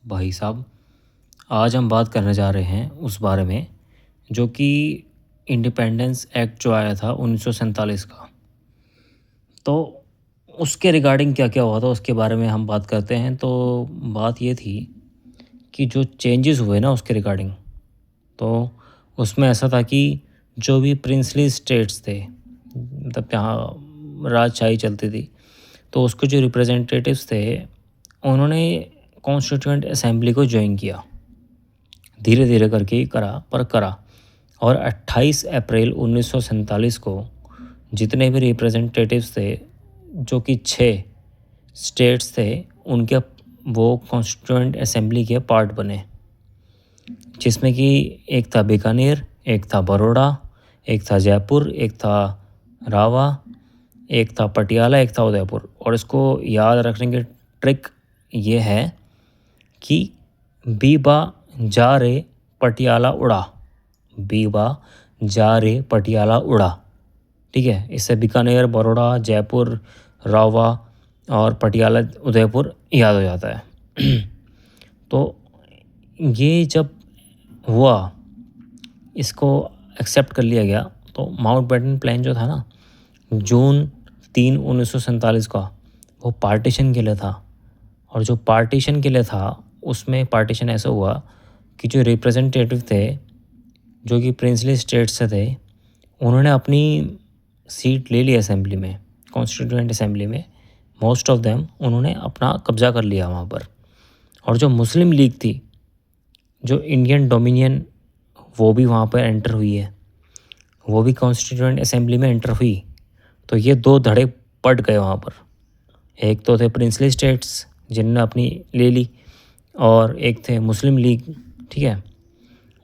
भाई साहब, आज हम बात करने जा रहे हैं उस बारे में जो कि इंडिपेंडेंस एक्ट जो आया था 1947 का। तो उसके रिगार्डिंग क्या क्या हुआ था उसके बारे में हम बात करते हैं। तो बात ये थी कि जो चेंजेस हुए ना उसके रिगार्डिंग, तो उसमें ऐसा था कि जो भी प्रिंसली स्टेट्स थे, मतलब जहाँ राजशाही चलती थी, तो उसके जो रिप्रेजेंटेटिव्स थे उन्होंने कॉन्स्टिट्यूएंट असेंबली को ज्वाइन किया। धीरे धीरे करके ही करा पर करा। और 28 अप्रैल 1947 को जितने भी रिप्रेजेंटेटिव्स थे, जो कि 6 स्टेट्स थे, उनके वो कॉन्स्टिट्यूएंट असेंबली के पार्ट बने, जिसमें कि एक था बीकानेर, एक था बड़ौदा, एक था जयपुर, एक था रावा, एक था पटियाला, एक था उदयपुर। और इसको याद रखने की ट्रिक ये है कि बीबा जा रे पटियाला उड़ा, बीबा जा रे पटियाला उड़ा। ठीक है, इससे बीकानेर, बड़ौदा, जयपुर, रावा और पटियाला, उदयपुर याद हो जाता है। तो ये जब हुआ, इसको एक्सेप्ट कर लिया गया, तो माउंटबेटन प्लान जो था ना, जून 3 1947 का, वो पार्टीशन के लिए था। और जो पार्टीशन के लिए था, उसमें पार्टीशन ऐसा हुआ कि जो रिप्रेजेंटेटिव थे, जो कि प्रिंसली स्टेट से थे, उन्होंने अपनी सीट ले ली असेंबली में, कॉन्स्टिट्यूएंट असेंबली में। मोस्ट ऑफ देम उन्होंने अपना कब्जा कर लिया वहाँ पर। और जो मुस्लिम लीग थी, जो इंडियन डोमिनियन, वो भी वहाँ पर एंटर हुई है, वो भी कॉन्स्टिट्यूएंट असेंबली में एंटर हुई। तो ये दो धड़े पड़ गए वहाँ पर। एक तो थे प्रिंसली स्टेट्स जिनने अपनी ले ली, और एक थे मुस्लिम लीग। ठीक है,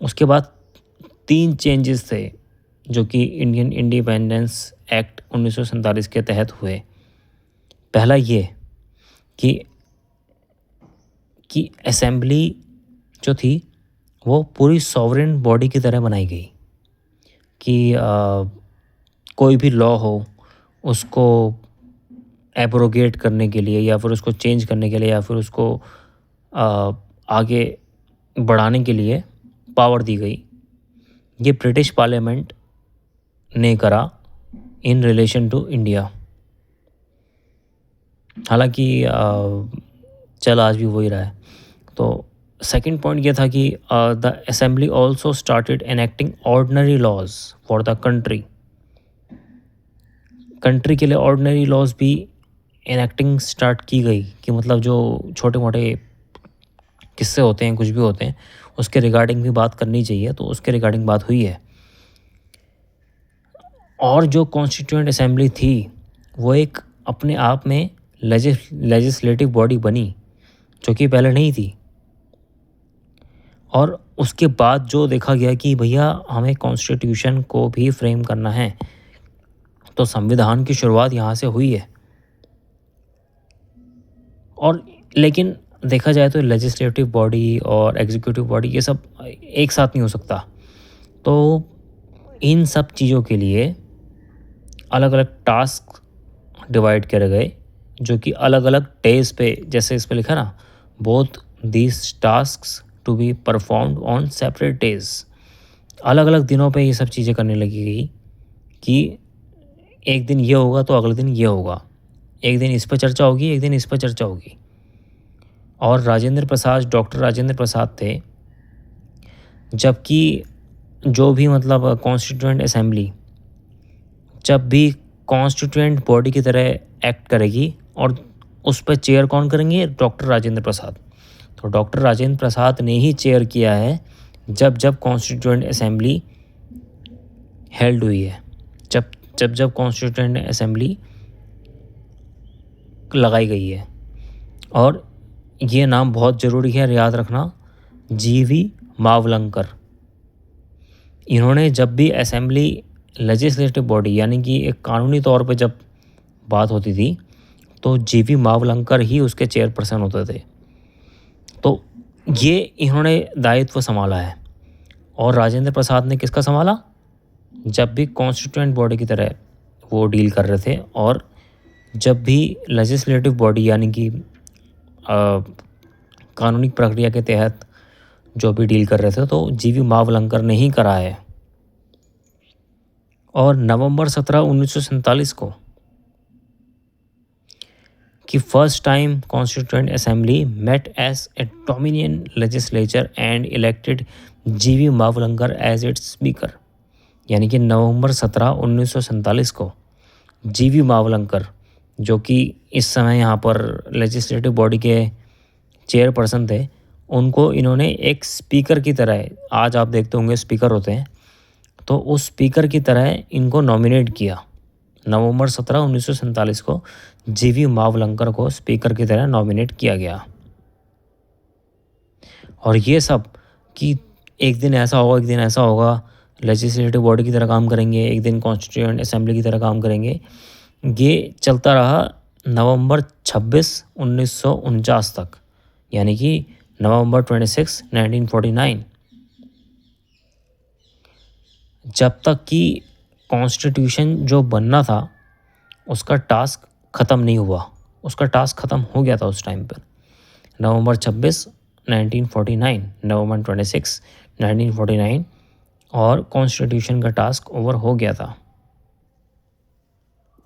उसके बाद 3 चेंजेस थे जो कि इंडियन इंडिपेंडेंस एक्ट 1947 के तहत हुए। पहला ये कि असेंबली जो थी वो पूरी सॉवरेन बॉडी की तरह बनाई गई, कि कोई भी लॉ हो उसको एब्रोगेट करने के लिए, या फिर उसको चेंज करने के लिए, या फिर उसको आगे बढ़ाने के लिए पावर दी गई। ये ब्रिटिश पार्लियामेंट ने करा इन रिलेशन टू इंडिया। हालांकि चल आज भी वही रहा है। तो सेकंड पॉइंट ये था कि the assembly also started enacting ordinary laws for the country. Country के लिए ऑर्डिनरी लॉज भी एनेक्टिंग स्टार्ट की गई, कि मतलब जो छोटे मोटे किस्से होते हैं, कुछ भी होते हैं, उसके रिगार्डिंग भी बात करनी चाहिए, तो उसके रिगार्डिंग बात हुई है। और जो कॉन्स्टिट्यूएंट असेंबली थी, वो एक अपने आप में लेजिस्लेटिव बॉडी बनी, जो कि पहले नहीं थी। और उसके बाद जो देखा गया कि भैया हमें कॉन्स्टिट्यूशन को भी फ्रेम करना है, तो संविधान की शुरुआत यहाँ से हुई है। और लेकिन देखा जाए तो लेजिस्लेटिव बॉडी और एग्जीक्यूटिव बॉडी ये सब एक साथ नहीं हो सकता। तो इन सब चीज़ों के लिए अलग अलग टास्क डिवाइड करे गए, जो कि अलग अलग डेज पे, जैसे इस पे लिखा ना, both these tasks to be performed on separate days. अलग अलग दिनों पे ये सब चीज़ें करने लगी गई, कि एक दिन ये होगा तो अगले दिन ये होगा, एक दिन इस पर चर्चा होगी, एक दिन इस पर चर्चा होगी। और डॉक्टर राजेंद्र प्रसाद थे, जबकि जो भी मतलब कॉन्स्टिट्यूएंट असेंबली जब भी कॉन्स्टिट्यूएंट बॉडी की तरह एक्ट करेगी, और उस पर चेयर कौन करेंगे? डॉक्टर राजेंद्र प्रसाद। तो डॉक्टर राजेंद्र प्रसाद ने ही चेयर किया है जब जब कॉन्स्टिट्यूएंट असेंबली हेल्ड हुई है, जब कॉन्स्टिट्यूएंट असेंबली लगाई गई है। और ये नाम बहुत ज़रूरी है याद रखना, जीवी मावलंकर। इन्होंने जब भी असेंबली लेजिस्लेटिव बॉडी, यानी कि एक कानूनी तौर पे जब बात होती थी, तो जीवी मावलंकर ही उसके चेयरपर्सन होते थे। तो ये इन्होंने दायित्व संभाला है। और राजेंद्र प्रसाद ने किसका संभाला? जब भी कॉन्स्टिट्यूएंट बॉडी की तरह वो डील कर रहे थे, और जब भी लेजिस्लेटिव बॉडी, यानी कि कानूनी प्रक्रिया के तहत जो भी डील कर रहे थे, तो जीवी मावलंकर ने ही करा है। और नवंबर 17 1947 को कि first time Constituent Assembly met as a dominion legislature and elected G V Mavalankar as it's speaker. यानी कि नवंबर 17 1947 को जीवी मावलंकर, जो कि इस समय यहाँ पर लेजिस्लेटिव बॉडी के चेयरपर्सन थे, उनको इन्होंने एक स्पीकर की तरह, आज आप देखते होंगे स्पीकर होते हैं, तो उस स्पीकर की तरह इनको नॉमिनेट किया। नवंबर 17 1947 को जीवी मावलंकर को स्पीकर की तरह नॉमिनेट किया गया। और ये सब कि एक दिन ऐसा होगा, एक दिन ऐसा होगा, लेजिस्लेटिव बॉडी की तरह काम करेंगे, एक दिन कॉन्स्टिट्यूएंट असेंबली की तरह काम करेंगे, ये चलता रहा नवंबर 26 1949 तक, यानी कि नवंबर 26 1949, जब तक कि कॉन्स्टिट्यूशन जो बनना था उसका टास्क ख़त्म नहीं हुआ। उसका टास्क ख़त्म हो गया था उस टाइम पर, नवंबर 26 1949, नवंबर 26 1949, और कॉन्स्टिट्यूशन का टास्क ओवर हो गया था।